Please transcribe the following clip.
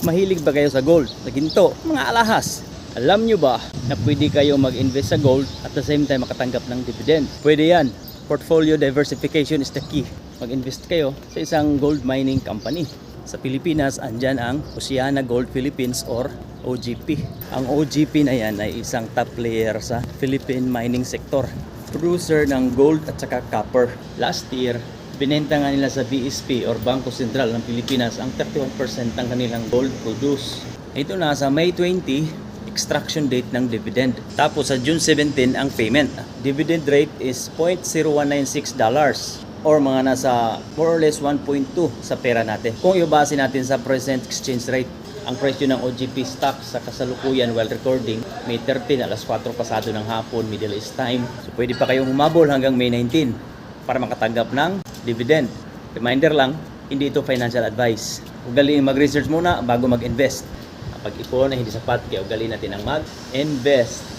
Mahilig ba kayo sa gold, sa ginto, mga alahas? Alam nyo ba na pwede kayo mag-invest sa gold at the same time makatanggap ng dividend? Pwede yan. Portfolio diversification is the key. Mag-invest kayo sa isang gold mining company. Sa Pilipinas, andyan ang Oceana Gold Philippines or OGP. Ang OGP na yan ay isang top player sa Philippine mining sector. Producer ng gold at saka copper. Last year, binenta nga nila sa BSP or Bangko Sentral ng Pilipinas ang 31% ng kanilang gold produce. Ito na sa May 20, extraction date ng dividend. Tapos sa June 17 ang payment. Dividend rate is $0.0196 or mga nasa more or less 1.2 sa pera natin. Kung ibase natin sa present exchange rate, ang presyo ng OGP stock sa kasalukuyan while recording, May 13, alas 4 pasado ng hapon, Middle East time. So pwede pa kayong humabol hanggang May 19 para makatanggap ng dividend. Reminder lang, hindi ito financial advice. Ugaling mag-research muna bago mag-invest. Kapag ipon ay hindi sapat, kaya ugaling natin ang mag-invest.